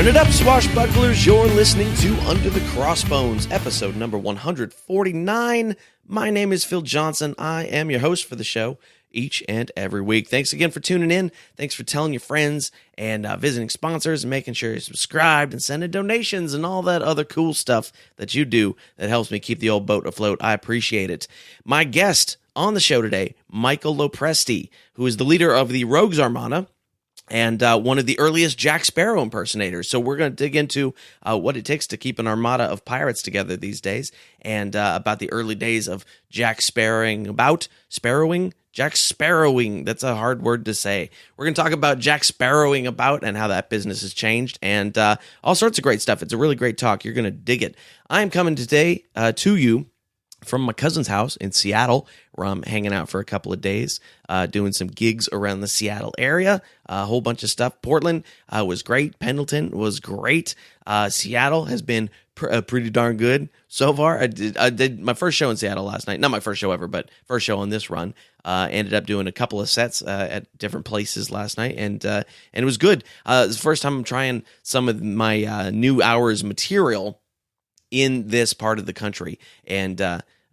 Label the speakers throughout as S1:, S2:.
S1: Turn it up, swashbucklers. You're listening to Under the Crossbones, episode number 149. My name is Phil Johnson. I am your host for the show each and every week. Thanks again for tuning in. Thanks for telling your friends and visiting sponsors and making sure you're subscribed and sending donations and all that other cool stuff that you do that helps me keep the old boat afloat. I appreciate it. My guest on the show today, Michael LoPresti, who is the leader of the Rogues Armada and one of the earliest Jack Sparrow impersonators. So we're going to dig into what it takes to keep an armada of pirates together these days, and about the early days of Jack Sparrowing. Jack Sparrowing, that's a hard word to say. We're going to talk about Jack Sparrowing about and how that business has changed, and all sorts of great stuff. It's a really great talk. You're going to dig it. I'm coming today to you from my cousin's house in Seattle, where I'm hanging out for a couple of days, doing some gigs around the Seattle area, a whole bunch of stuff. Portland was great. Pendleton was great. Seattle has been pretty darn good so far. I did my first show in Seattle last night. Not my first show ever, but first show on this run. Ended up doing a couple of sets at different places last night, and it was good. It's the first time I'm trying some of my new hours material in this part of the country, and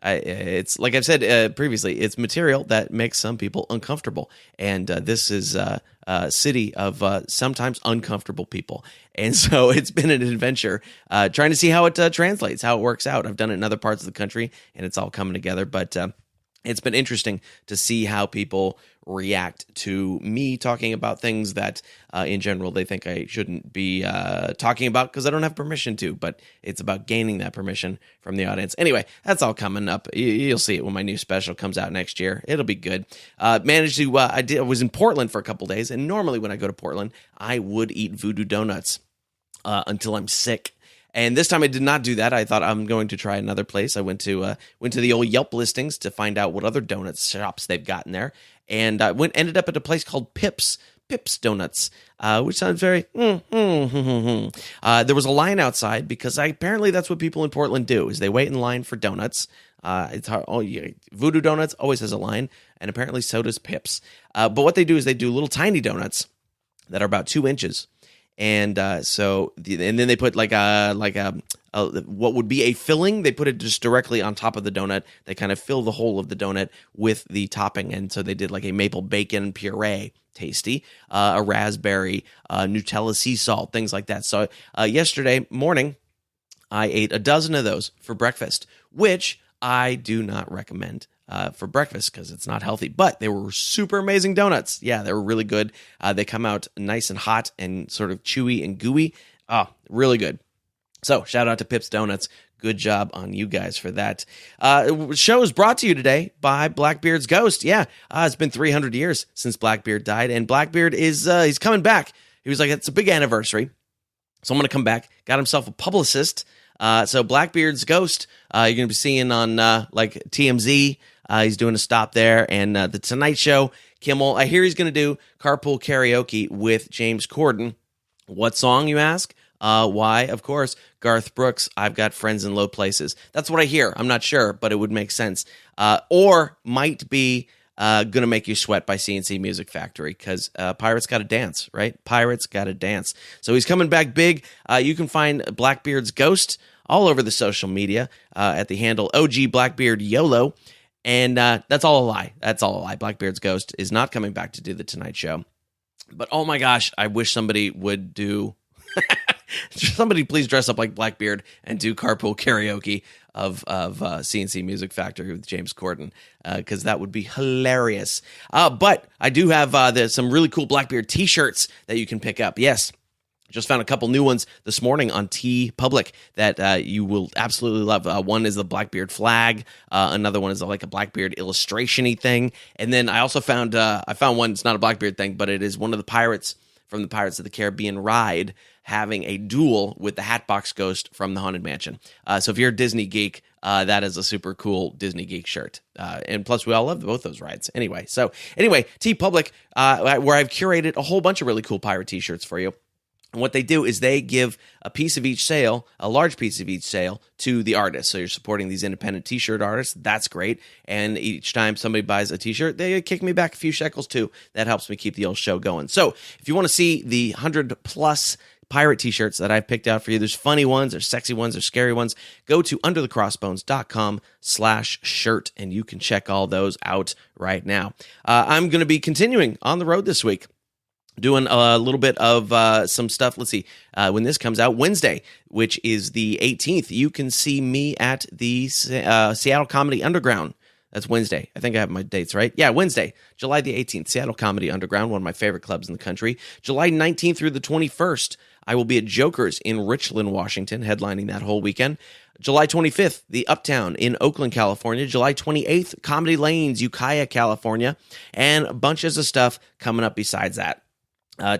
S1: it's like I've said previously, it's material that makes some people uncomfortable, and this is a city of sometimes uncomfortable people, and so it's been an adventure trying to see how it translates, how it works out. I've done it in other parts of the country, and it's all coming together, but it's been interesting to see how people react to me talking about things that, in general, they think I shouldn't be talking about because I don't have permission to, but it's about gaining that permission from the audience. Anyway, that's all coming up. You'll see it when my new special comes out next year. It'll be good. I was in Portland for a couple days, and normally when I go to Portland, I would eat voodoo donuts until I'm sick. And this time I did not do that. I thought I'm going to try another place. I went to the old Yelp listings to find out what other donut shops they've got in there, and ended up at a place called Pips Donuts, which sounds very. There was a line outside because apparently that's what people in Portland do: is they wait in line for donuts. It's hard. Oh, yeah, Voodoo Donuts always has a line, and apparently so does Pips. But what they do is they do little tiny donuts that are about 2 inches. And and then they put like a what would be a filling. They put it just directly on top of the donut. They kind of fill the whole of the donut with the topping, and so they did like a maple bacon puree, tasty, a raspberry, Nutella sea salt, things like that. So yesterday morning, I ate a dozen of those for breakfast, which I do not recommend for breakfast because it's not healthy, but they were super amazing donuts. Yeah, they were really good. They come out nice and hot and sort of chewy and gooey. Oh, really good. So shout out to Pips Donuts. Good job on you guys for that. Show is brought to you today by Blackbeard's Ghost. Yeah, it's been 300 years since Blackbeard died, and Blackbeard is he's coming back. He was like, it's a big anniversary, so I'm going to come back. Got himself a publicist. So Blackbeard's Ghost, you're going to be seeing on like TMZ. He's doing a stop there, and The Tonight Show, Kimmel. I hear he's going to do carpool karaoke with James Corden. What song, you ask? Why? Of course, Garth Brooks, I've Got Friends in Low Places. That's what I hear. I'm not sure, but it would make sense. Or might be Gonna Make You Sweat by CNC Music Factory, because Pirates Gotta Dance, right? Pirates Gotta Dance. So he's coming back big. You can find Blackbeard's Ghost all over the social media at the handle OG Blackbeard YOLO. And that's all a lie. That's all a lie. Blackbeard's Ghost is not coming back to do The Tonight Show. But oh my gosh, I wish somebody would do... Somebody please dress up like Blackbeard and do carpool karaoke of CNC Music Factory with James Corden, because that would be hilarious. But I do have some really cool Blackbeard t-shirts that you can pick up. Yes. Just found a couple new ones this morning on TeePublic that you will absolutely love. One is the Blackbeard flag. Another one is like a Blackbeard illustration-y thing. And then I also found one, it's not a Blackbeard thing, but it is one of the pirates from the Pirates of the Caribbean ride having a duel with the Hatbox Ghost from the Haunted Mansion. So if you're a Disney geek, that is a super cool Disney geek shirt. And plus, we all love both those rides. Anyway, TeePublic, where I've curated a whole bunch of really cool pirate t-shirts for you. And what they do is they give a piece of each sale, a large piece of each sale, to the artist. So you're supporting these independent t-shirt artists. That's great. And each time somebody buys a t-shirt, they kick me back a few shekels too. That helps me keep the old show going. So if you want to see the 100+ pirate t-shirts that I've picked out for you. There's funny ones, there's sexy ones, there's scary ones. Go to underthecrossbones.com/shirt and you can check all those out right now. I'm going to be continuing on the road this week, doing a little bit of some stuff. Let's see, when this comes out, Wednesday, which is the 18th, you can see me at the Seattle Comedy Underground. That's Wednesday. I think I have my dates right. Yeah, Wednesday, July the 18th, Seattle Comedy Underground, one of my favorite clubs in the country. July 19th through the 21st, I will be at Joker's in Richland, Washington, headlining that whole weekend. July 25th, the Uptown in Oakland, California. July 28th, Comedy Lanes, Ukiah, California. And bunches of stuff coming up besides that.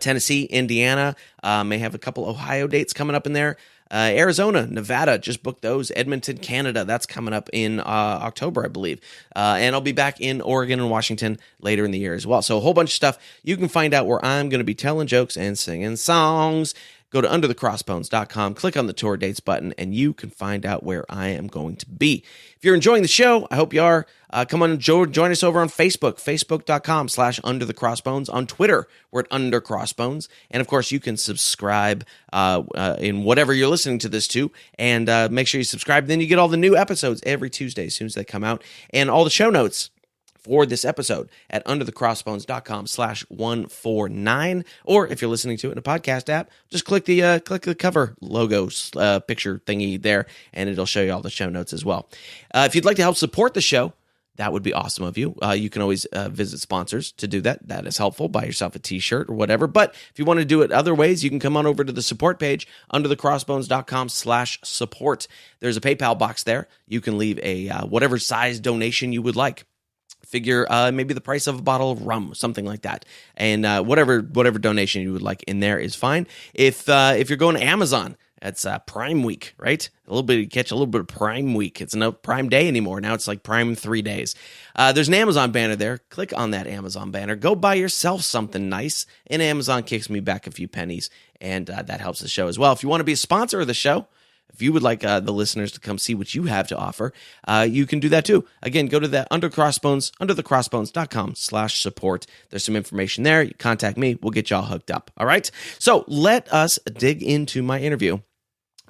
S1: Tennessee, Indiana, may have a couple Ohio dates coming up in there. Arizona, Nevada, just booked those. Edmonton, Canada, that's coming up in October, I believe. And I'll be back in Oregon and Washington later in the year as well. So a whole bunch of stuff. You can find out where I'm going to be telling jokes and singing songs. Go to underthecrossbones.com, click on the tour dates button, and you can find out where I am going to be. If you're enjoying the show, I hope you are. Come on and join us over on Facebook, facebook.com/underthecrossbones. On Twitter, we're at undercrossbones. And, of course, you can subscribe in whatever you're listening to this to. And make sure you subscribe. Then you get all the new episodes every Tuesday as soon as they come out. And all the show notes for this episode at underthecrossbones.com/149. Or if you're listening to it in a podcast app, just click the cover logo picture thingy there, and it'll show you all the show notes as well. If you'd like to help support the show, that would be awesome of you. You can always visit sponsors to do that. That is helpful. Buy yourself a t-shirt or whatever. But if you want to do it other ways, you can come on over to the support page, underthecrossbones.com/support. There's a PayPal box there. You can leave a whatever size donation you would like. Figure maybe the price of a bottle of rum, something like that, and whatever donation you would like in there is fine. If you're going to Amazon, it's Prime Week, right? Catch a little bit of Prime Week. It's no Prime Day anymore. Now it's like Prime 3 days. There's an Amazon banner there. Click on that Amazon banner. Go buy yourself something nice, and Amazon kicks me back a few pennies, and that helps the show as well. If you want to be a sponsor of the show, if you would like the listeners to come see what you have to offer, you can do that too. Again, go to the underthecrossbones.com/support. There's some information there. You contact me. We'll get you all hooked up. All right. So let us dig into my interview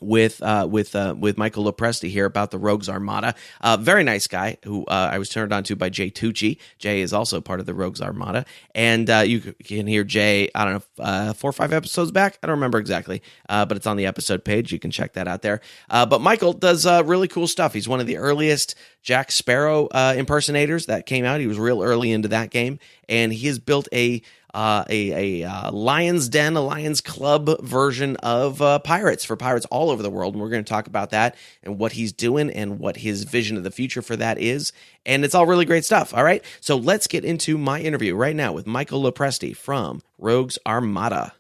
S1: with Michael LoPresti here about the Rogues Armada. Very nice guy who I was turned on to by Jay Tucci. Jay is also part of the Rogues Armada. And you can hear Jay, I don't know, 4 or 5 episodes back. I don't remember exactly, but it's on the episode page. You can check that out there. But Michael does really cool stuff. He's one of the earliest Jack Sparrow impersonators that came out. He was real early into that game. And he has built a Lion's Den, a Lions Club version of pirates for pirates all over the world. And we're going to talk about that and what he's doing and what his vision of the future for that is. And it's all really great stuff. All right. So let's get into my interview right now with Michael LoPresti from Rogues Armada.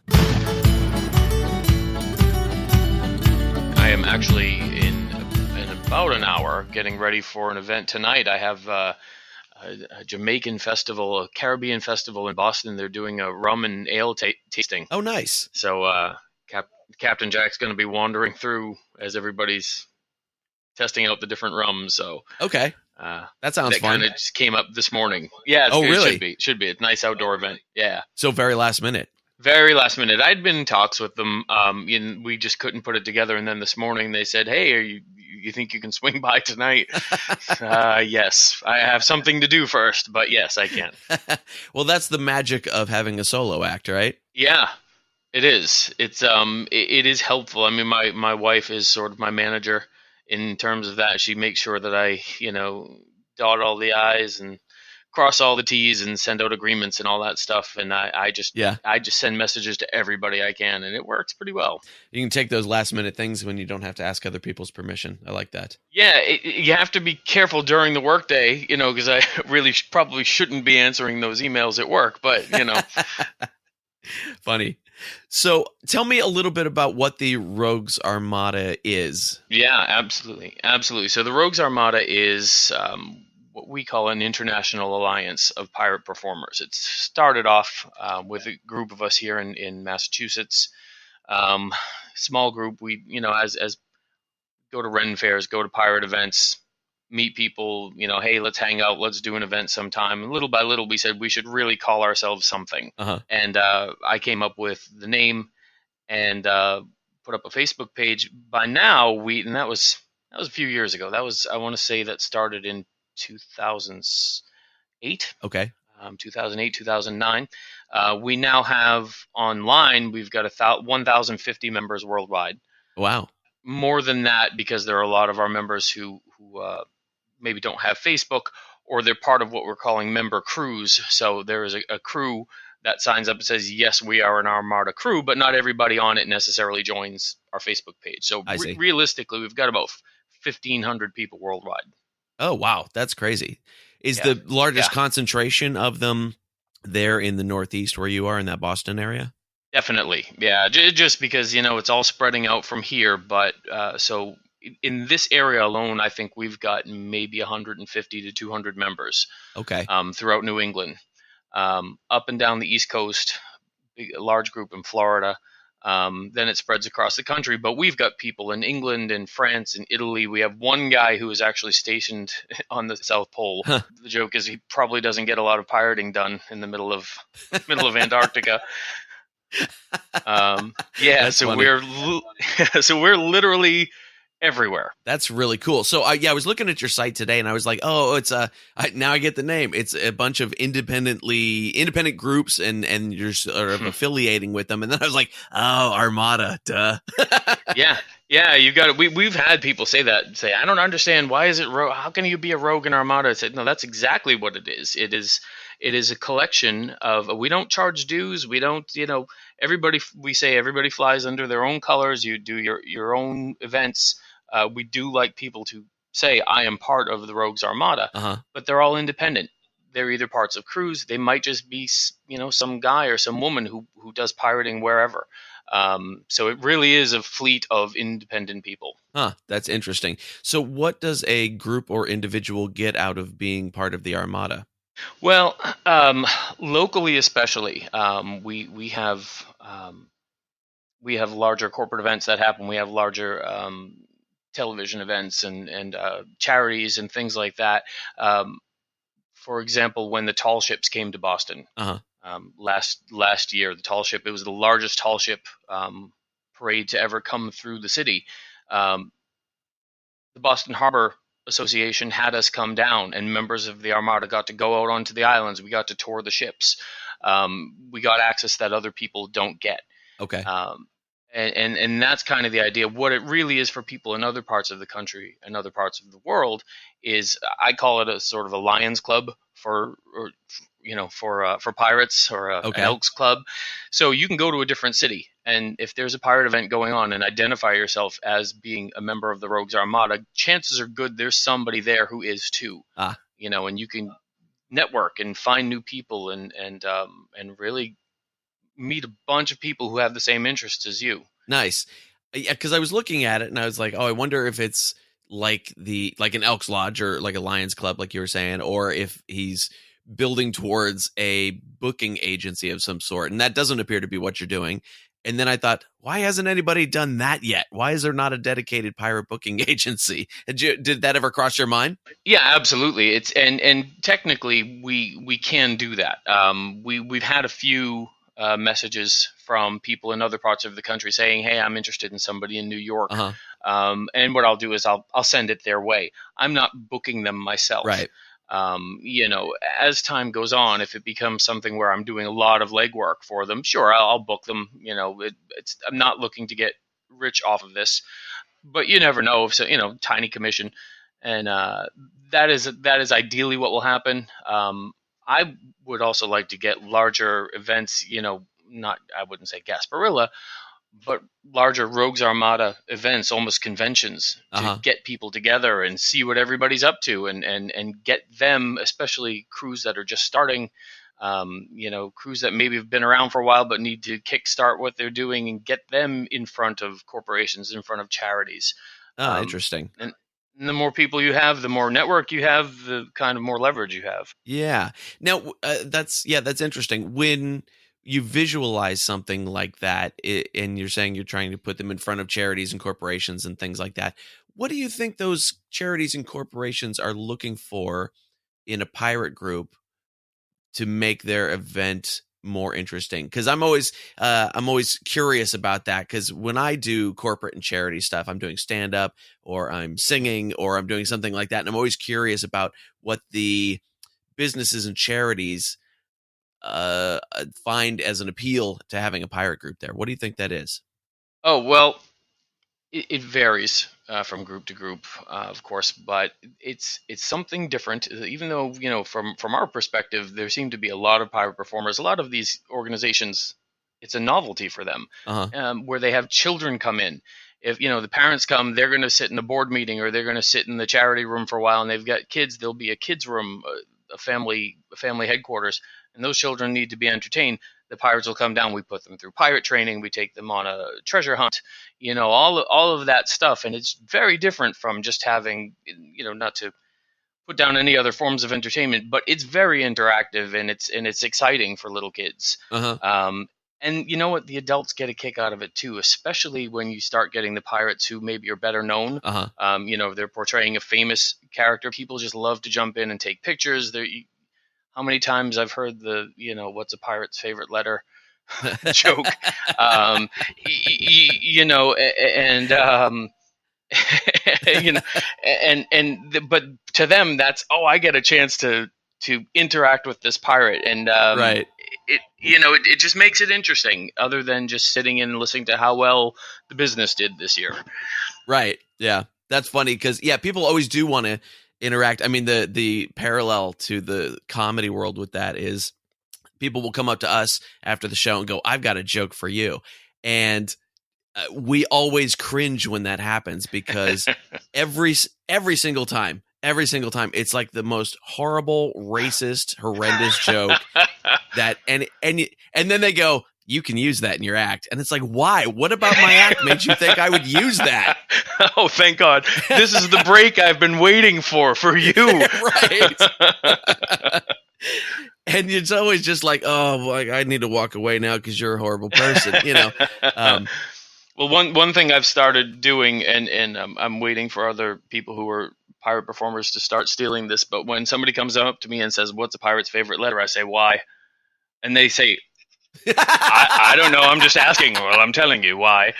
S2: I am actually in about an hour getting ready for an event tonight. I have a Jamaican festival, a Caribbean festival in Boston. They're doing a rum and ale tasting.
S1: Oh, nice.
S2: So Captain Jack's going to be wandering through as everybody's testing out the different rums. So
S1: okay, that sounds fun.
S2: That kind of just came up this morning. Yeah.
S1: Really?
S2: It should be. It's a nice outdoor event. Yeah.
S1: So very last minute.
S2: Very last minute. I'd been in talks with them. We just couldn't put it together. And then this morning they said, "Hey, you think you can swing by tonight?" Yes, I have something to do first, but yes, I can.
S1: Well, that's the magic of having a solo act, right?
S2: Yeah, it is. It is helpful. I mean, my wife is sort of my manager in terms of that. She makes sure that I, dot all the I's and cross all the T's and send out agreements and all that stuff. And I just send messages to everybody I can, and it works pretty well.
S1: You can take those last minute things when you don't have to ask other people's permission. I like that.
S2: Yeah, you have to be careful during the workday, because I really probably shouldn't be answering those emails at work, but
S1: Funny. So tell me a little bit about what the Rogues Armada is.
S2: Yeah, absolutely. Absolutely. So the Rogues Armada is what we call an international alliance of pirate performers. It started off with a group of us here in Massachusetts. Small group. We, as go to Ren fairs, go to pirate events, meet people, hey, let's hang out, let's do an event sometime. And little by little, we said we should really call ourselves something.
S1: Uh-huh.
S2: And I came up with the name and put up a Facebook page. By now, and that was a few years ago. That was, I want to say, that started in 2008,
S1: Okay.
S2: 2008, 2009. We now have online. We've got 1,050 members worldwide.
S1: Wow.
S2: More than that, because there are a lot of our members who maybe don't have Facebook, or they're part of what we're calling member crews. So there is a crew that signs up and says, yes, we are an Armada crew, but not everybody on it necessarily joins our Facebook page. So
S1: I see.
S2: realistically, we've got about 1,500 people worldwide.
S1: Oh, wow. That's crazy. Is
S2: Yeah.
S1: the largest
S2: Yeah.
S1: concentration of them there in the Northeast where you are in that Boston area?
S2: Definitely. Yeah. Just because, it's all spreading out from here. But so in this area alone, I think we've got maybe 150 to 200 members
S1: Okay.
S2: throughout New England. Up and down the East Coast, a large group in Florida. Then it spreads across the country. But we've got people in England and France and Italy. We have one guy who is actually stationed on the South Pole.
S1: Huh.
S2: The joke is he probably doesn't get a lot of pirating done in the middle of Antarctica. Yeah,
S1: That's
S2: so
S1: funny.
S2: we're literally everywhere.
S1: That's really cool. So I was looking at your site today and I was like, oh, it's now I get the name. It's a bunch of independent groups and you're sort of affiliating with them. And then I was like, oh, Armada, duh.
S2: Yeah, you've got it. We've had people say I don't understand, why is it how can you be a rogue in Armada? I said, no, that's exactly what it is. It is a collection of, we don't charge dues. We don't, everybody flies under their own colors. You do your own events. We do like people to say, I am part of the Rogues Armada,
S1: Uh-huh.
S2: but they're all independent. They're either parts of crews. They might just be, some guy or some woman who does pirating wherever. So it really is a fleet of independent people.
S1: Huh. That's interesting. So what does a group or individual get out of being part of the Armada?
S2: Well, locally especially, we have larger corporate events that happen. We have larger television events and charities and things like that. For example, when the tall ships came to Boston
S1: Uh-huh.
S2: last year, the tall ship, it was the largest tall ship parade to ever come through the city. Um, the Boston Harbor Association had us come down, and members of the Armada got to go out onto the islands. We got to tour the ships. We got access that other people don't get.
S1: Okay.
S2: And that's kind of the idea. What it really is for people in other parts of the country and other parts of the world is, I call it a sort of a Lions Club for pirates, or an Elks Club. So you can go to a different city, and if there's a pirate event going on, and identify yourself as being a member of the Rogues Armada, chances are good there's somebody there who is too. And you can network and find new people and really meet a bunch of people who have the same interests as you.
S1: Nice. Yeah, because I was looking at it and I was like, oh, I wonder if it's like an Elks Lodge or like a Lions Club, like you were saying, or if he's building towards a booking agency of some sort. And that doesn't appear to be what you're doing. And then I thought, why hasn't anybody done that yet? Why is there not a dedicated pirate booking agency? Did that ever cross your mind?
S2: Yeah, absolutely. It's and technically we can do that. We've had a few messages from people in other parts of the country saying, "Hey, I'm interested in somebody in New York."
S1: Uh-huh.
S2: And what I'll do is I'll send it their way. I'm not booking them myself.
S1: Right.
S2: As time goes on, if it becomes something where I'm doing a lot of legwork for them, sure, I'll book them. I'm not looking to get rich off of this, but you never know. So, tiny commission, and that is ideally what will happen. I would also like to get larger events. Not, I wouldn't say Gasparilla, but larger Rogues Armada events, almost conventions, to get people together and see what everybody's up to, and get them, especially crews that are just starting, crews that maybe have been around for a while but need to kickstart what they're doing, and get them in front of corporations, in front of charities.
S1: Interesting.
S2: And the more people you have, the more network you have, the kind of more leverage you have.
S1: Yeah. Now, that's interesting. When you visualize something like that, and you're saying you're trying to put them in front of charities and corporations and things like that, what do you think those charities and corporations are looking for in a pirate group to make their event more interesting? Because I'm always curious about that. Because when I do corporate and charity stuff, I'm doing stand up or I'm singing or I'm doing something like that, and I'm always curious about what the businesses and charities find as an appeal to having a pirate group there. What do you think that is?
S2: Oh well, it varies from group to group, of course, but it's something different. Even though from our perspective, there seem to be a lot of pirate performers. A lot of these organizations, it's a novelty for them,
S1: Uh huh.
S2: where they have children come in. If the parents come, they're going to sit in the board meeting or they're going to sit in the charity room for a while, and they've got kids. There'll be a kids room, a family headquarters, and those children need to be entertained. The pirates will come down. We put them through pirate training. We take them on a treasure hunt. All of that stuff, and it's very different from just having, not to put down any other forms of entertainment, but it's very interactive and it's exciting for little kids.
S1: Uh huh.
S2: And you know what? The adults get a kick out of it too, especially when you start getting the pirates who maybe are better known.
S1: Uh huh.
S2: They're portraying a famous character. People just love to jump in and take pictures. How many times I've heard what's a pirate's favorite letter joke, and you know, but to them, that's, oh, I get a chance to interact with this pirate, and
S1: Right.
S2: it just makes it interesting, other than just sitting and listening to how well the business did this year.
S1: Right. Yeah. That's funny because people always do want to interact. I mean, the parallel to the comedy world with that is people will come up to us after the show and go, "I've got a joke for you," and we always cringe when that happens because every single time, it's like the most horrible, racist, horrendous joke that and then they go, "You can use that in your act," and it's like, why? What about my act made you think I would use that?
S2: Oh, thank God! This is the break I've been waiting for you.
S1: Right. And it's always just like, oh, well, I need to walk away now because you're a horrible person,
S2: Well, one thing I've started doing, and I'm waiting for other people who are pirate performers to start stealing this. But when somebody comes up to me and says, "What's a pirate's favorite letter?" I say, "Why?" And they say, I don't know. I'm just asking. Well, I'm telling you why.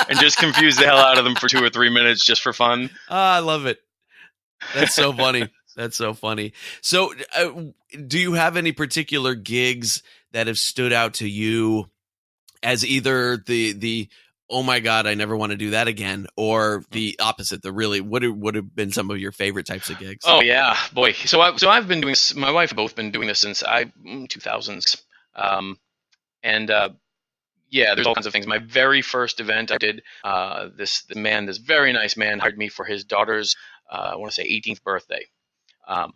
S2: And just confuse the hell out of them for 2 or 3 minutes just for fun.
S1: I love it. That's so funny. That's so funny. So, do you have any particular gigs that have stood out to you as either the oh my God, I never want to do that again, or the opposite, the really what would have been some of your favorite types of gigs?
S2: Oh yeah, boy. So I've been doing this. My wife and both been doing this since 2000s, and yeah, there's all kinds of things. My very first event I did, this very nice man hired me for his daughter's, I want to say 18th birthday. Of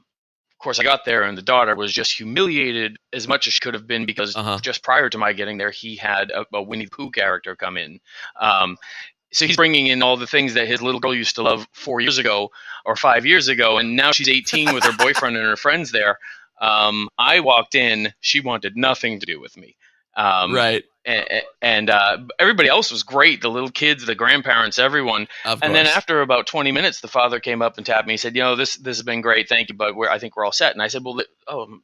S2: course, I got there, and the daughter was just humiliated as much as she could have been because just prior to my getting there, he had a Winnie the Pooh character come in. So he's bringing in all the things that his little girl used to love 4 years ago or 5 years ago, and now she's 18 with her boyfriend and her friends there. I walked in, she wanted nothing to do with me.
S1: Right.
S2: And everybody else was great. The little kids, the grandparents, everyone.
S1: Of
S2: and then
S1: course.
S2: after about 20 minutes, the father came up and tapped me. He said, this has been great. Thank you. But I think we're all set. And I said, well,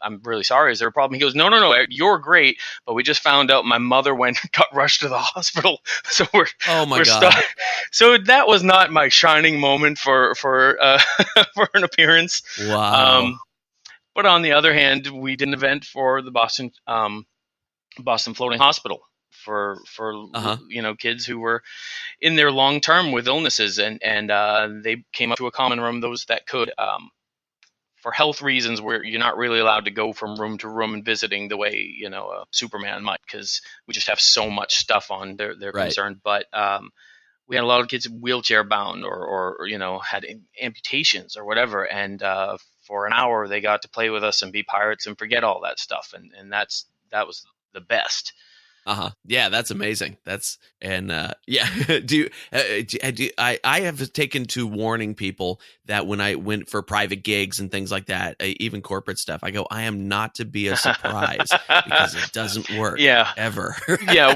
S2: I'm really sorry. Is there a problem? He goes, no. You're great. But we just found out my mother got rushed to the hospital. So we're
S1: God.
S2: stuck. So that was not my shining moment for for an appearance.
S1: Wow.
S2: But on the other hand, we did an event for the Boston Floating Hospital for kids who were in there long term with illnesses, and they came up to a common room, those that could, for health reasons, where you're not really allowed to go from room to room and visiting the way Superman might, because we just have so much stuff on. They're
S1: Right.
S2: concerned, but we had a lot of kids wheelchair bound or had amputations or whatever, and for an hour they got to play with us and be pirates and forget all that stuff, and that was the best.
S1: Yeah, that's amazing. Yeah. I have taken to warning people that when I went for private gigs and things like that, even corporate stuff, I go, I am not to be a surprise because it doesn't work.
S2: Yeah.
S1: Ever.
S2: Yeah,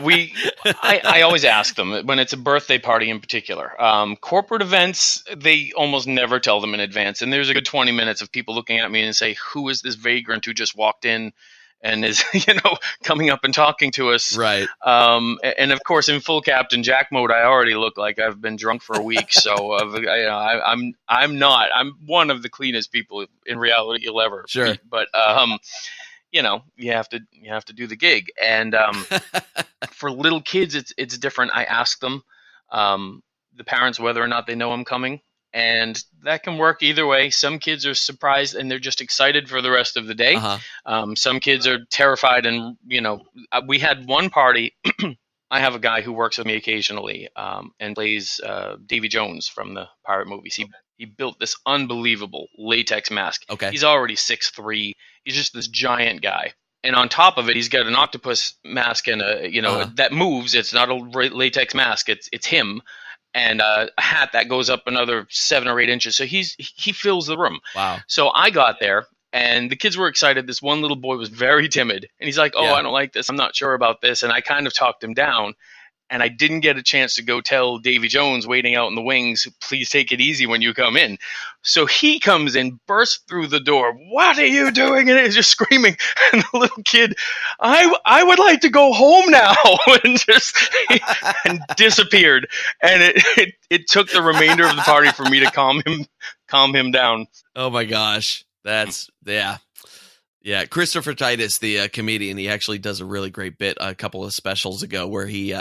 S2: I always ask them when it's a birthday party in particular. Corporate events, they almost never tell them in advance. And there's a good 20 minutes of people looking at me and say, who is this vagrant who just walked in and is, coming up and talking to us?
S1: Right.
S2: And of course, in full Captain Jack mode, I already look like I've been drunk for a week. So I'm not. I'm one of the cleanest people in reality you'll ever meet. But you have to do the gig. And for little kids, it's different. I ask them, the parents, whether or not they know I'm coming. And that can work either way. Some kids are surprised and they're just excited for the rest of the day. Some kids are terrified. And, we had one party. I have a guy who works with me occasionally and plays Davy Jones from the pirate movies. He built this unbelievable latex mask.
S1: Okay.
S2: He's already 6'3". He's just this giant guy. And on top of it, he's got an octopus mask and that moves. It's not a latex mask. It's him. And a hat that goes up another 7 or 8 inches. So he fills the room.
S1: Wow.
S2: So I got there and the kids were excited. This one little boy was very timid and he's like, I don't like this. I'm not sure about this. And I kind of talked him down. And I didn't get a chance to go tell Davy Jones waiting out in the wings, please take it easy when you come in. So he comes in, bursts through the door. What are you doing? And he's just screaming. And the little kid, I would like to go home now. and disappeared. And it took the remainder of the party for me to calm him down.
S1: Oh my gosh. That's, yeah. Yeah, Christopher Titus, the comedian, he actually does a really great bit a couple of specials ago where he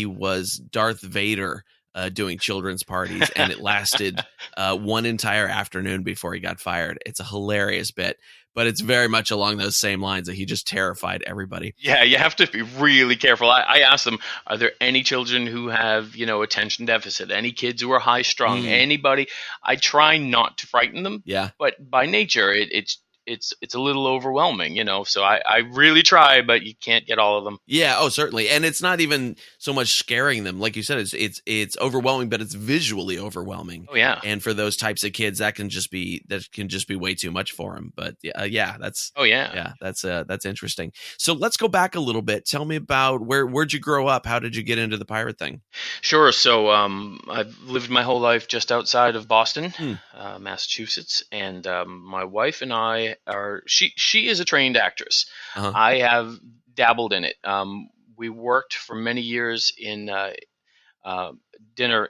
S1: was Darth Vader doing children's parties, and it lasted one entire afternoon before he got fired. It's a hilarious bit, but it's very much along those same lines that he just terrified everybody.
S2: Yeah, you have to be really careful. I asked them, are there any children who have, attention deficit? Any kids who are high strung? Anybody? I try not to frighten them.
S1: Yeah.
S2: But by nature, it's a little overwhelming, so I really try, but you can't get all of them.
S1: Yeah. Oh, certainly. And it's not even so much scaring them. Like you said, it's overwhelming, but it's visually overwhelming.
S2: Oh yeah.
S1: And for those types of kids, that can just be way too much for them. But that's interesting. So let's go back a little bit. Tell me about where'd you grow up? How did you get into the pirate thing?
S2: Sure. So I've lived my whole life just outside of Boston, Massachusetts, and my wife and I she is a trained actress. I have dabbled in it. We worked for many years in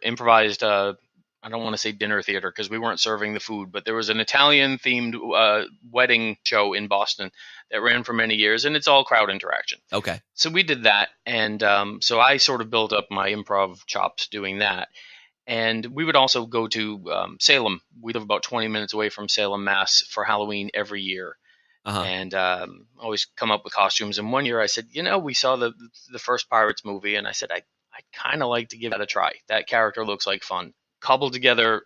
S2: improvised I don't want to say dinner theater because we weren't serving the food, but there was an Italian themed wedding show in Boston that ran for many years, and it's all crowd interaction.
S1: Okay. So
S2: we did that, and so I sort of built up my improv chops doing that. And we would also go to Salem. We live about 20 minutes away from Salem, Mass. For Halloween every year. And always come up with costumes. And one year I said, we saw the first Pirates movie, and I said, I kind of like to give that a try. That character looks like fun. Cobbled together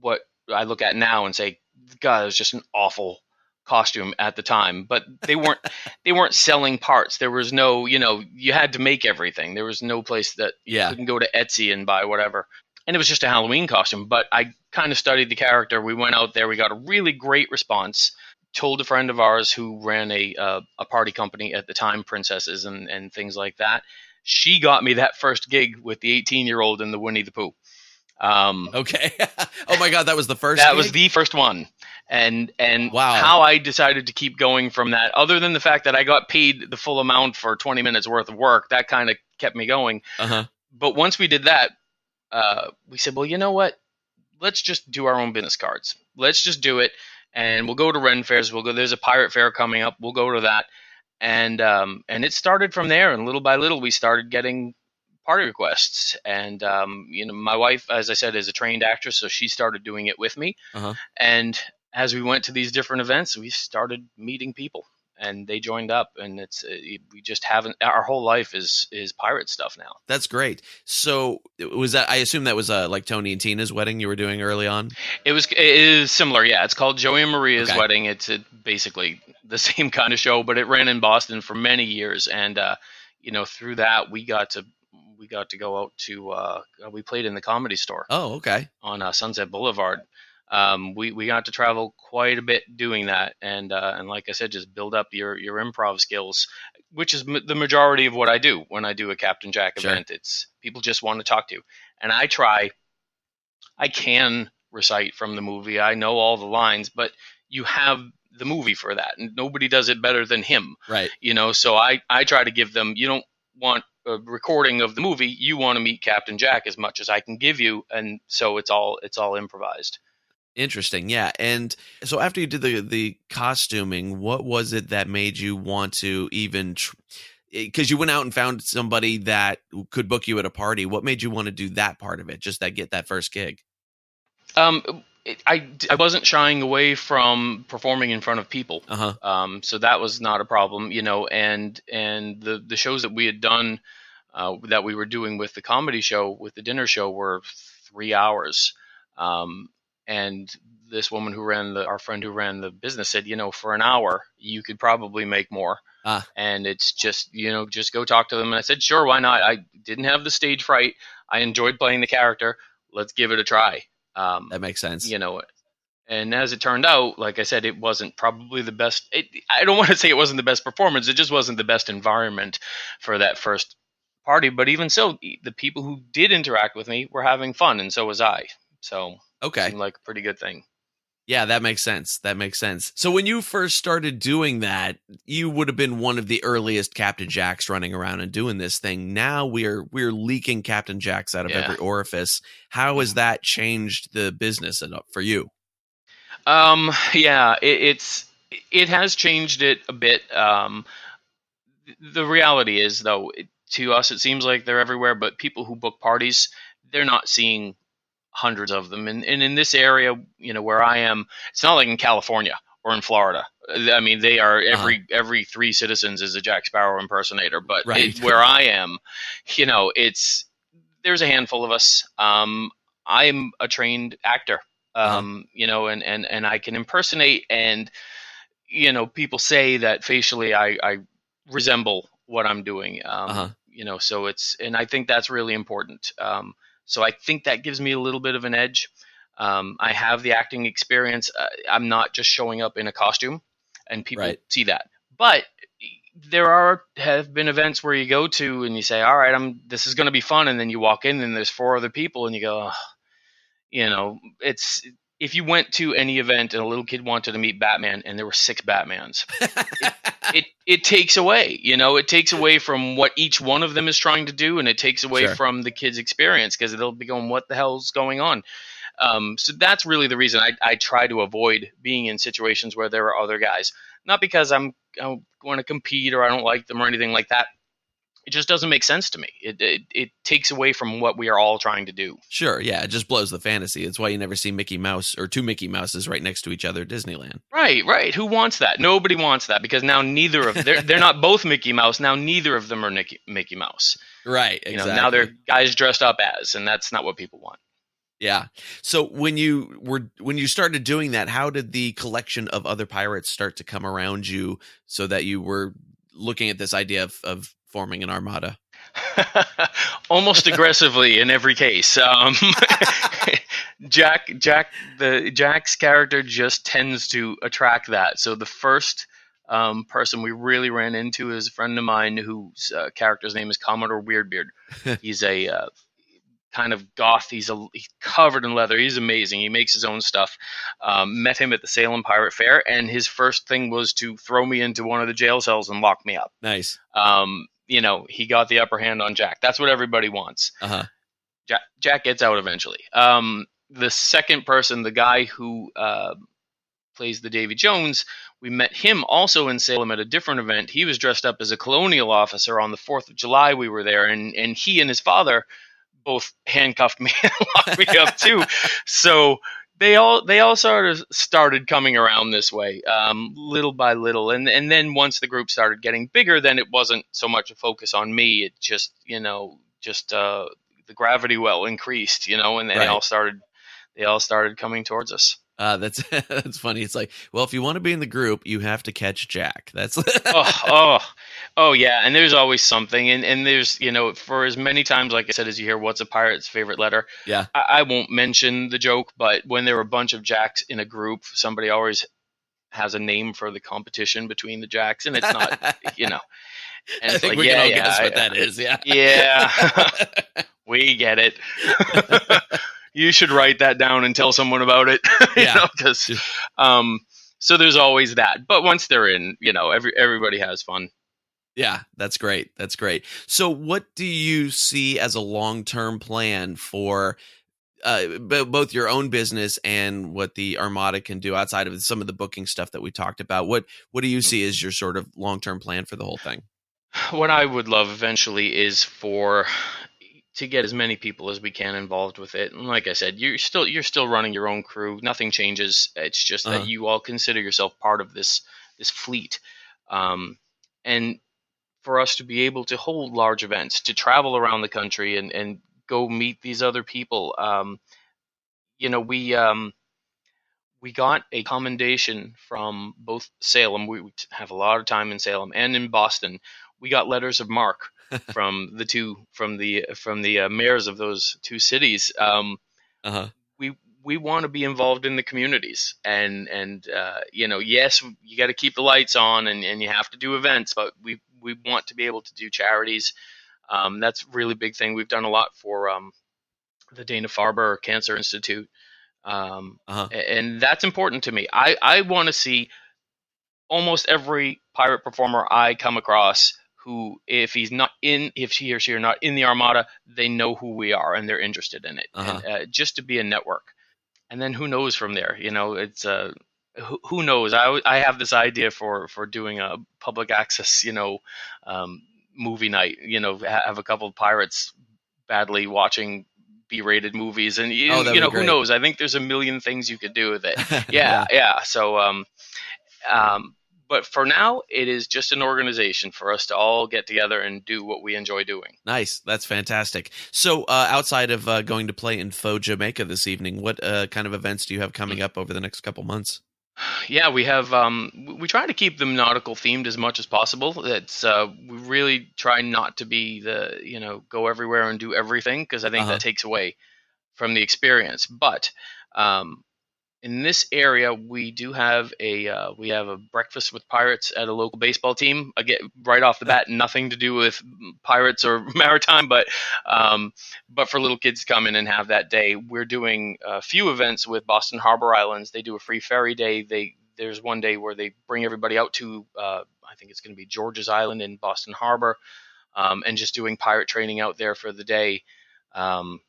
S2: what I look at now and say, God, it was just an awful costume at the time. But they weren't selling parts. There was no, you had to make everything. There was no place that you couldn't go to Etsy and buy whatever. And it was just a Halloween costume, but I kind of studied the character. We went out there. We got a really great response. Told a friend of ours who ran a party company at the time, Princesses and things like that. She got me that first gig with the 18-year-old in the Winnie the Pooh.
S1: Okay. Oh my God, that was the first
S2: That
S1: gig?
S2: was the first one. And
S1: wow.
S2: How I decided to keep going from that, other than the fact that I got paid the full amount for 20 minutes worth of work, that kind of kept me going. But once we did that, we said, well, you know what? Let's just do our own business cards. Let's just do it. And we'll go to Ren fairs. There's a pirate fair coming up. We'll go to that. And it started from there. And little by little, we started getting party requests. And, my wife, as I said, is a trained actress. So she started doing it with me. And as we went to these different events, we started meeting people. And they joined up, and we just haven't. Our whole life is pirate stuff now.
S1: That's great. So was that? I assume that was like Tony and Tina's wedding you were doing early on.
S2: It is similar, yeah. It's called Joey and Maria's wedding. It's basically the same kind of show, but it ran in Boston for many years, and through that we got to go out to we played in the Comedy Store
S1: Oh, okay.
S2: on Sunset Boulevard. We got to travel quite a bit doing that, and like I said, just build up your improv skills, which is the majority of what I do when I do a Captain Jack
S1: Sure.
S2: event. It's people just want to talk to you, and I can recite from the movie. I know all the lines, but you have the movie for that, and nobody does it better than him.
S1: Right.
S2: So I try to give them. You don't want a recording of the movie. You want to meet Captain Jack as much as I can give you, and so it's all improvised.
S1: Interesting. Yeah. And so after you did the costuming, what was it that made you want to even because you went out and found somebody that could book you at a party? What made you want to do that part of it? Just get that first gig?
S2: I wasn't shying away from performing in front of people. So that was not a problem, and the shows that we had done that we were doing with the comedy show, with the dinner show, were 3 hours. And this woman our friend who ran the business said, for an hour, you could probably make more. And it's just, just go talk to them. And I said, sure, why not? I didn't have the stage fright. I enjoyed playing the character. Let's give it a try.
S1: That makes sense.
S2: And as it turned out, like I said, it wasn't probably the best. I don't want to say it wasn't the best performance. It just wasn't the best environment for that first party. But even so, the people who did interact with me were having fun, and so was I. So
S1: okay,
S2: it seemed like a pretty good thing.
S1: Yeah, that makes sense. So when you first started doing that, you would have been one of the earliest Captain Jacks running around and doing this thing. Now we're leaking Captain Jacks out of every orifice. How has that changed the business for you?
S2: Yeah, it has changed it a bit. The reality is, though, to us, it seems like they're everywhere, but people who book parties, they're not seeing hundreds of them. And in this area, where I am, it's not like in California or in Florida. I mean, they are every 3 citizens is a Jack Sparrow impersonator. But where I am, there's a handful of us. I'm a trained actor, and I can impersonate, and people say that facially I resemble what I'm doing. So and I think that's really important. So I think that gives me a little bit of an edge. I have the acting experience. I'm not just showing up in a costume, and people see that. But there have been events where you go to and you say, all right, this is going to be fun. And then you walk in and there's 4 other people and you go, it's, if you went to any event and a little kid wanted to meet Batman and there were 6 Batmans, it takes away, it takes away from what each one of them is trying to do. And it takes away from the kid's experience, because they'll be going, what the hell's going on? So that's really the reason I try to avoid being in situations where there are other guys, not because I'm going to compete or I don't like them or anything like that. It just doesn't make sense to me. It takes away from what we are all trying to do.
S1: Sure, yeah, it just blows the fantasy. It's why you never see Mickey Mouse or 2 Mickey Mouses right next to each other at Disneyland.
S2: Right. Who wants that? Nobody wants that, because now they're not both Mickey Mouse. Now neither of them are Mickey Mouse.
S1: Right, exactly.
S2: Now they're guys dressed up as, and that's not what people want.
S1: Yeah. So when you started doing that, how did the collection of other pirates start to come around you so that you were looking at this idea of forming an armada?
S2: Almost aggressively in every case. Jack's character just tends to attract that. So the first person we really ran into is a friend of mine whose character's name is Commodore Weirdbeard. He's a kind of goth. He's covered in leather. He's amazing. He makes his own stuff. Met him at the Salem Pirate Fair, and his first thing was to throw me into one of the jail cells and lock me up.
S1: Nice.
S2: He got the upper hand on Jack. That's what everybody wants. Jack gets out eventually. The second person, the guy who plays the Davy Jones, we met him also in Salem at a different event. He was dressed up as a colonial officer on the 4th of July. We were there, and he and his father both handcuffed me and locked me up too. So they all sort of started coming around this way, little by little. And then once the group started getting bigger, then it wasn't so much a focus on me. It just, the gravity well increased, and they all started coming towards us.
S1: That's funny. It's like, well, if you want to be in the group, you have to catch Jack. That's
S2: Oh yeah, and there's always something, and there's for as many times, like I said, as you hear, what's a pirate's favorite letter?
S1: Yeah.
S2: I won't mention the joke, but when there are a bunch of Jacks in a group, somebody always has a name for the competition between the Jacks, and it's not, and
S1: I
S2: it's
S1: think
S2: like,
S1: we can
S2: yeah,
S1: all
S2: yeah,
S1: guess what that is. Yeah.
S2: yeah, we get it. You should write that down and tell someone about it,
S1: Yeah.
S2: because so there's always that. But once they're in, everybody has fun.
S1: Yeah, that's great. That's great. So, what do you see as a long-term plan for both your own business and what the Armada can do outside of some of the booking stuff that we talked about? What do you see as your sort of long-term plan for the whole thing?
S2: What I would love eventually is to get as many people as we can involved with it. And like I said, you're still running your own crew. Nothing changes. It's just that you all consider yourself part of this fleet. And for us to be able to hold large events, to travel around the country and go meet these other people. You know, we got a commendation from both Salem. We have a lot of time in Salem and in Boston. We got letters of marque from the mayors of those two cities.
S1: Uh-huh.
S2: We want to be involved in the communities, and yes, you got to keep the lights on, and you have to do events, but we want to be able to do charities. That's a really big thing. We've done a lot for the Dana-Farber Cancer Institute.
S1: Uh-huh.
S2: And that's important to me. I want to see almost every pirate performer I come across who, if he or she are not in the Armada, they know who we are and they're interested in it.
S1: Uh-huh.
S2: And just to be a network. And then who knows from there? It's who knows? I have this idea for doing a public access, um, movie night. Have a couple of pirates badly watching B-rated movies, and
S1: Oh, that'd be
S2: who
S1: great.
S2: knows? I think there's a million things you could do with it. Yeah,
S1: Yeah.
S2: yeah. So, but for now, it is just an organization for us to all get together and do what we enjoy doing.
S1: Nice. That's fantastic. So, outside of going to play in Faux Jamaica this evening, what kind of events do you have coming up over the next couple months?
S2: Yeah, we have. We try to keep them nautical themed as much as possible. It's we really try not to be the go everywhere and do everything, because I think
S1: Uh-huh.
S2: that takes away from the experience. But um, in this area, we do have a breakfast with pirates at a local baseball team. Again, right off the bat, nothing to do with pirates or maritime, but for little kids to come in and have that day. We're doing a few events with Boston Harbor Islands. They do a free ferry day. There's one day where they bring everybody out to I think it's going to be George's Island in Boston Harbor, and just doing pirate training out there for the day. Um,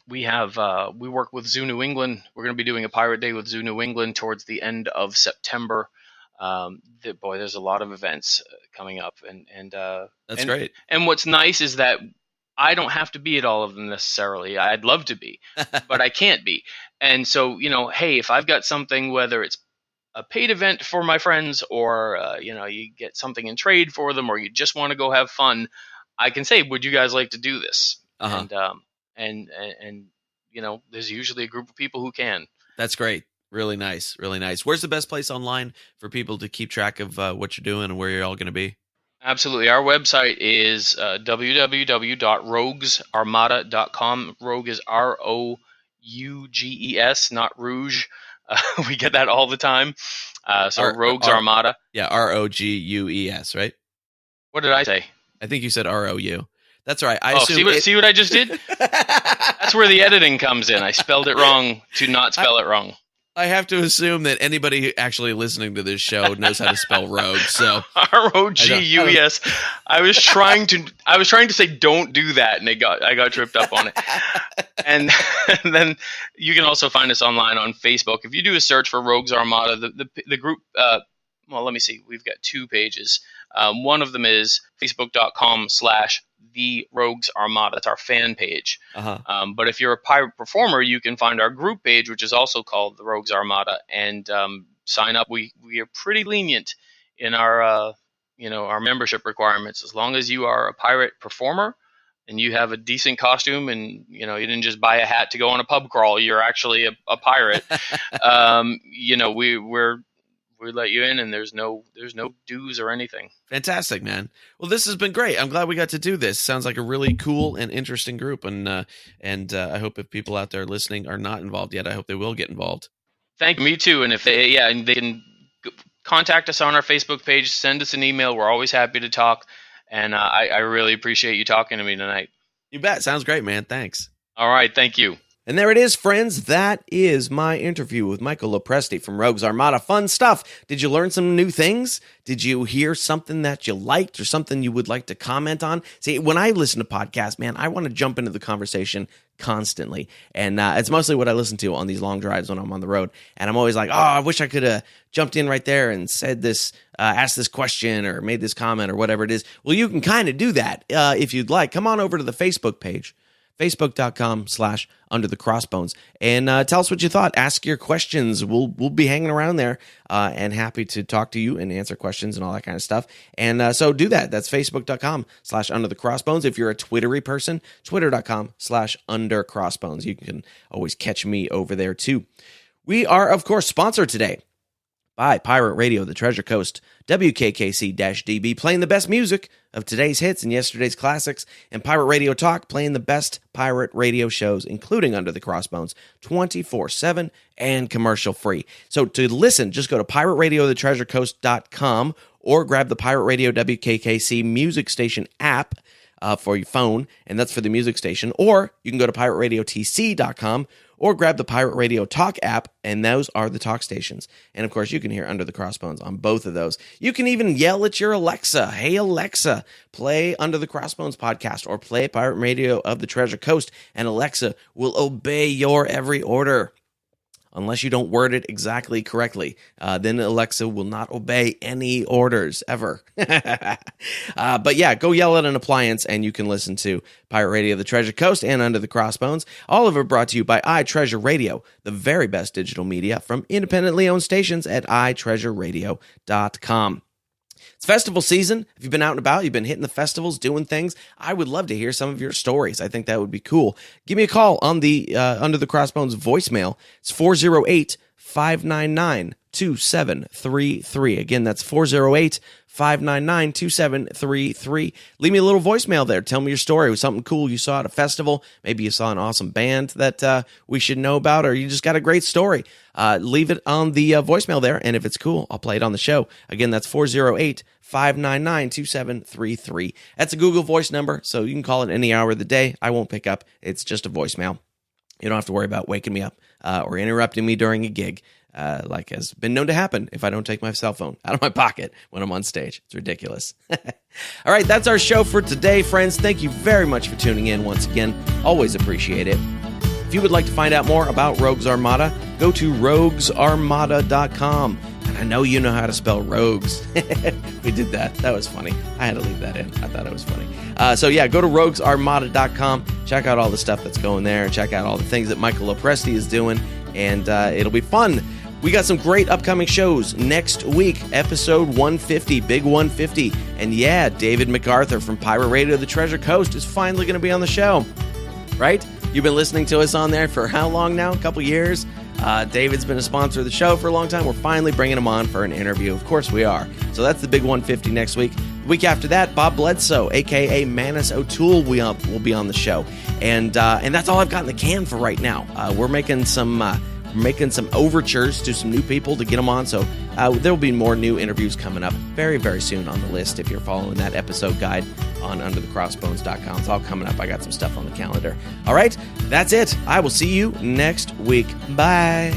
S2: we work with Zoo New England. We're going to be doing a pirate day with Zoo New England towards the end of September. There's a lot of events coming up,
S1: That's great.
S2: and what's nice is that I don't have to be at all of them necessarily. I'd love to be, but I can't be. And so, hey, if I've got something, whether it's a paid event for my friends, or you get something in trade for them, or you just want to go have fun, I can say, would you guys like to do this?
S1: Uh-huh.
S2: And there's usually a group of people who can.
S1: That's great. Really nice. Really nice. Where's the best place online for people to keep track of what you're doing and where you're all going to be?
S2: Absolutely. Our website is www.roguesarmada.com. Rogue is Rouges, not Rouge. We get that all the time. So Rogues Armada.
S1: Yeah, Rogues, right?
S2: What did I say?
S1: I think you said ROU. That's all right.
S2: See what I just did? That's where the editing comes in. I spelled it wrong to not spell it wrong.
S1: I have to assume that anybody actually listening to this show knows how to spell rogue. So
S2: ROGUES. I was trying to say don't do that, and I got tripped up on it. And then you can also find us online on Facebook. If you do a search for Rogues Armada, the group. Well, let me see. We've got two pages. One of them is facebook.com/The Rogues Armada. That's our fan page.
S1: Uh-huh.
S2: But if you're a pirate performer, you can find our group page, which is also called The Rogues Armada, and sign up. We are pretty lenient in our our membership requirements. As long as you are a pirate performer and you have a decent costume, and you didn't just buy a hat to go on a pub crawl, you're actually a pirate. we let you in, and there's no dues or anything.
S1: Fantastic, man. Well, this has been great. I'm glad we got to do this. Sounds like a really cool and interesting group, and I hope if people out there listening are not involved yet, I hope they will get involved.
S2: Thank you. Me too. And if they can contact us on our Facebook page, send us an email. We're always happy to talk, and I really appreciate you talking to me tonight.
S1: You bet. Sounds great, man. Thanks.
S2: All right. Thank you.
S1: And there it is, friends. That is my interview with Michael LoPresti from Rogues Armada. Fun stuff. Did you learn some new things? Did you hear something that you liked or something you would like to comment on? See, when I listen to podcasts, man, I want to jump into the conversation constantly. And it's mostly what I listen to on these long drives when I'm on the road. And I'm always like, oh, I wish I could have jumped in right there and said this, asked this question or made this comment or whatever it is. Well, you can kind of do that if you'd like. Come on over to the Facebook page. Facebook.com/underthecrossbones and tell us what you thought. Ask your questions. We'll be hanging around there and happy to talk to you and answer questions and all that kind of stuff. And so do that. That's Facebook.com/underthecrossbones. If you're a Twittery person, Twitter.com/undercrossbones. You can always catch me over there too. We are, of course, sponsored today by Pirate Radio, the Treasure Coast, WKKC-DB, playing the best music of today's hits and yesterday's classics, and Pirate Radio Talk, playing the best pirate radio shows, including Under the Crossbones, 24/7 and commercial-free. So to listen, just go to pirateradioTheTreasureCoast.com or grab the Pirate Radio WKKC music station app for your phone, and that's for the music station, or you can go to pirateradiotc.com or grab the Pirate Radio Talk app, and those are the talk stations. And, of course, you can hear Under the Crossbones on both of those. You can even yell at your Alexa, hey, Alexa, play Under the Crossbones podcast or play Pirate Radio of the Treasure Coast, and Alexa will obey your every order. Unless you don't word it exactly correctly, then Alexa will not obey any orders ever. But yeah, go yell at an appliance and you can listen to Pirate Radio of the Treasure Coast and Under the Crossbones. All of it brought to you by iTreasure Radio, the very best digital media from independently owned stations at iTreasureRadio.com. It's festival season. If you've been out and about, you've been hitting the festivals, doing things, I would love to hear some of your stories. I think that would be cool. Give me a call on the Under the Crossbones voicemail. It's 408-599-2733. Again, that's 408-599-2733. Leave me a little voicemail there. Tell me your story. It was something cool you saw at a festival. Maybe you saw an awesome band that we should know about, or you just got a great story. Leave it on the voicemail there, and if it's cool, I'll play it on the show. Again, that's 408-599-2733. That's a Google Voice number, so you can call it any hour of the day. I won't pick up. It's just a voicemail. You don't have to worry about waking me up or interrupting me during a gig, like has been known to happen if I don't take my cell phone out of my pocket when I'm on stage. It's ridiculous. All right, that's our show for today, friends. Thank you very much for tuning in once again. Always appreciate it. If you would like to find out more about Rogues Armada, go to roguesarmada.com. And I know you know how to spell rogues. We did that. That was funny. I had to leave that in. I thought it was funny. So yeah, go to roguesarmada.com. Check out all the stuff that's going there. Check out all the things that Michael LoPresti is doing. And it'll be fun. We got some great upcoming shows next week. Episode 150, Big 150. And yeah, David MacArthur from Pirate Radio of the Treasure Coast is finally going to be on the show. Right? You've been listening to us on there for how long now? A couple years? David's been a sponsor of the show for a long time. We're finally bringing him on for an interview. Of course we are. So that's the Big 150 next week. The week after that, Bob Bledsoe, a.k.a. Manus O'Toole, will be on the show. And that's all I've got in the can for right now. We're making some overtures to some new people to get them on. So there will be more new interviews coming up very, very soon on the list if you're following that episode guide on underthecrossbones.com. It's all coming up. I got some stuff on the calendar. All right, that's it. I will see you next week. Bye.